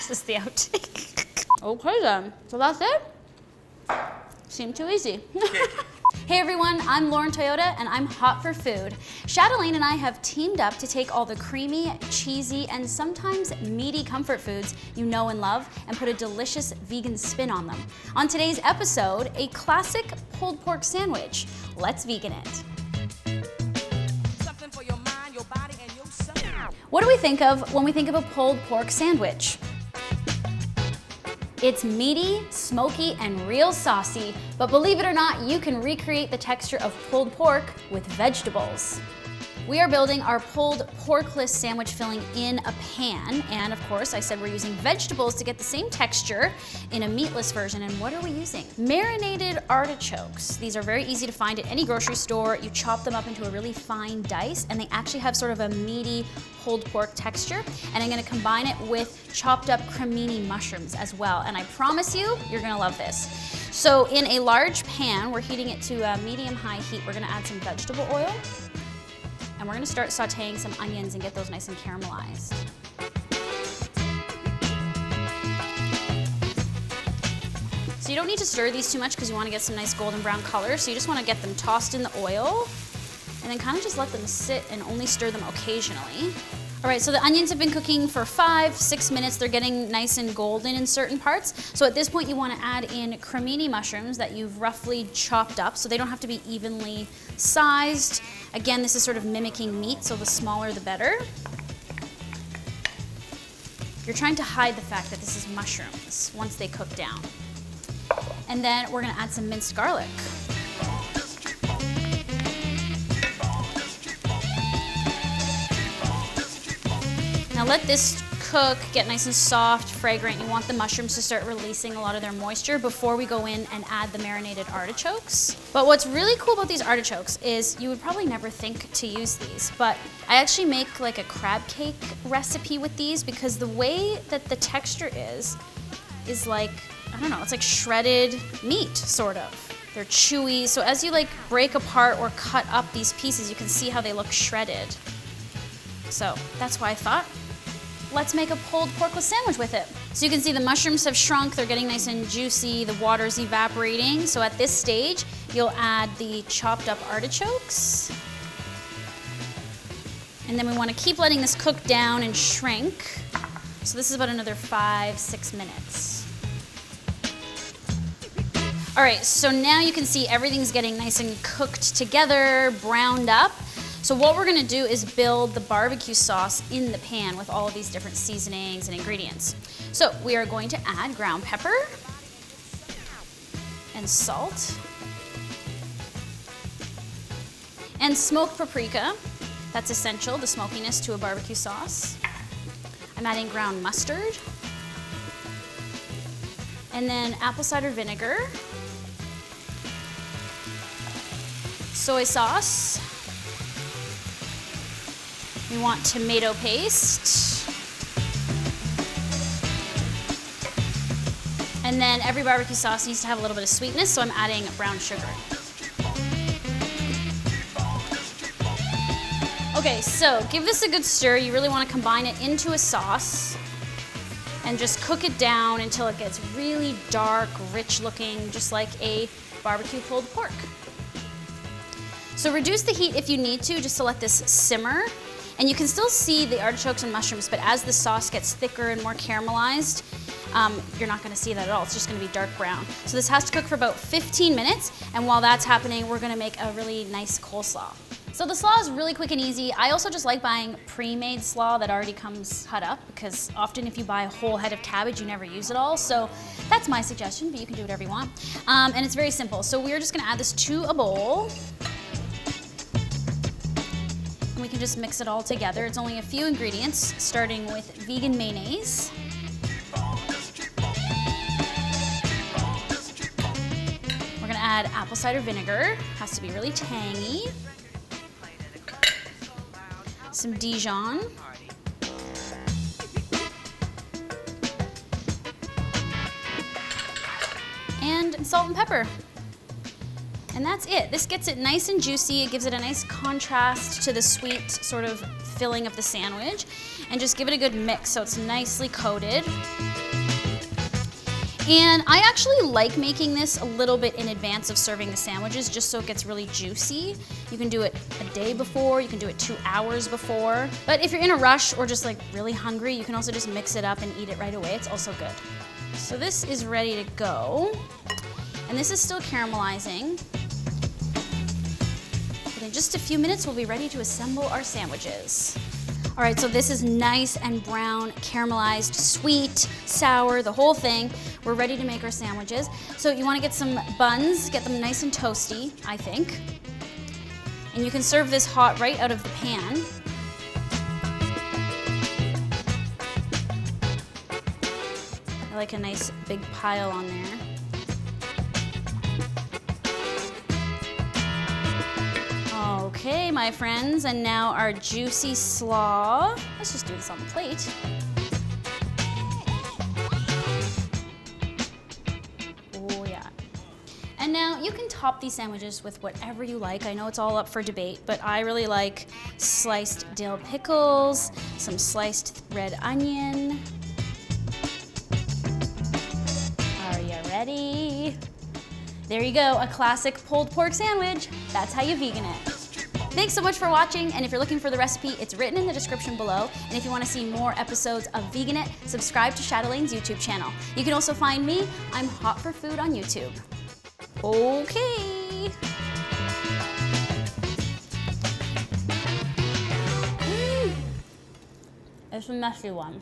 This is the outtake. Okay then, so that's it. Seemed too easy. Hey everyone, I'm Lauren Toyota and I'm hot for food. Chatelaine and I have teamed up to take all the creamy, cheesy, and sometimes meaty comfort foods you know and love and put a delicious vegan spin on them. On today's episode, a classic pulled pork sandwich. Let's vegan it. Something for your mind, your body, and your soul. What do we think of when we think of a pulled pork sandwich? It's meaty, smoky, and real saucy, but believe it or not, you can recreate the texture of pulled pork with vegetables. We are building our pulled porkless sandwich filling in a pan, and of course, I said we're using vegetables to get the same texture in a meatless version, and what are we using? Marinated artichokes. These are very easy to find at any grocery store. You chop them up into a really fine dice, and they actually have sort of a meaty pulled pork texture, and I'm gonna combine it with chopped up cremini mushrooms as well, and I promise you, you're gonna love this. So in a large pan, we're heating it to a medium-high heat. We're gonna add some vegetable oil, and we're gonna start sauteing some onions and get those nice and caramelized. So you don't need to stir these too much because you wanna get some nice golden brown color, so you just wanna get them tossed in the oil and then kind of just let them sit and only stir them occasionally. All right, so the onions have been cooking for 5-6 minutes. They're getting nice and golden in certain parts. So at this point, you wanna add in cremini mushrooms that you've roughly chopped up, so they don't have to be evenly sized. Again, this is sort of mimicking meat, so the smaller the better. You're trying to hide the fact that this is mushrooms once they cook down. And then we're gonna add some minced garlic. Now let this cook, get nice and soft, fragrant. You want the mushrooms to start releasing a lot of their moisture before we go in and add the marinated artichokes. But what's really cool about these artichokes is you would probably never think to use these, but I actually make like a crab cake recipe with these because the way that the texture is like, I don't know, it's like shredded meat, sort of. They're chewy, so as you like break apart or cut up these pieces, you can see how they look shredded. So that's why I thought, let's make a pulled porkless sandwich with it. So you can see the mushrooms have shrunk, they're getting nice and juicy, the water's evaporating. So at this stage, you'll add the chopped up artichokes. And then we wanna keep letting this cook down and shrink. So this is about another 5-6 minutes. All right, so now you can see everything's getting nice and cooked together, browned up. So what we're gonna do is build the barbecue sauce in the pan with all of these different seasonings and ingredients. So we are going to add ground pepper and salt and smoked paprika. That's essential, the smokiness to a barbecue sauce. I'm adding ground mustard and then apple cider vinegar, soy sauce. We want tomato paste. And then every barbecue sauce needs to have a little bit of sweetness, so I'm adding brown sugar. Okay, so give this a good stir. You really want to combine it into a sauce and just cook it down until it gets really dark, rich looking, just like a barbecue pulled pork. So reduce the heat if you need to, just to let this simmer. And you can still see the artichokes and mushrooms, but as the sauce gets thicker and more caramelized, you're not gonna see that at all. It's just gonna be dark brown. So this has to cook for about 15 minutes, and while that's happening, we're gonna make a really nice coleslaw. So the slaw is really quick and easy. I also just like buying pre-made slaw that already comes cut up, because often if you buy a whole head of cabbage, you never use it all. So that's my suggestion, but you can do whatever you want. And it's very simple. So we're just gonna add this to a bowl. And we can just mix it all together. It's only a few ingredients, starting with vegan mayonnaise. We're gonna add apple cider vinegar. Has to be really tangy. Some Dijon. And salt and pepper. And that's it. This gets it nice and juicy. It gives it a nice contrast to the sweet, sort of filling of the sandwich and just give it a good mix so it's nicely coated. And I actually like making this a little bit in advance of serving the sandwiches just so it gets really juicy. You can do it a day before, you can do it 2 hours before. But if you're in a rush or just like really hungry, you can also just mix it up and eat it right away. It's also good. So this is ready to go. And this is still caramelizing. But in just a few minutes, we'll be ready to assemble our sandwiches. All right, so this is nice and brown, caramelized, sweet, sour, the whole thing. We're ready to make our sandwiches. So you wanna get some buns, get them nice and toasty, I think. And you can serve this hot right out of the pan. I like a nice big pile on there. Okay, my friends, and now our juicy slaw. Let's just do this on the plate. Oh yeah. And now you can top these sandwiches with whatever you like. I know it's all up for debate, but I really like sliced dill pickles, some sliced red onion. Are you ready? There you go, a classic pulled pork sandwich. That's how you vegan it. Thanks so much for watching, and if you're looking for the recipe, it's written in the description below. And if you want to see more episodes of Vegan It, subscribe to Chatelaine's YouTube channel. You can also find me, I'm Hot for Food on YouTube. Okay. It's a messy one.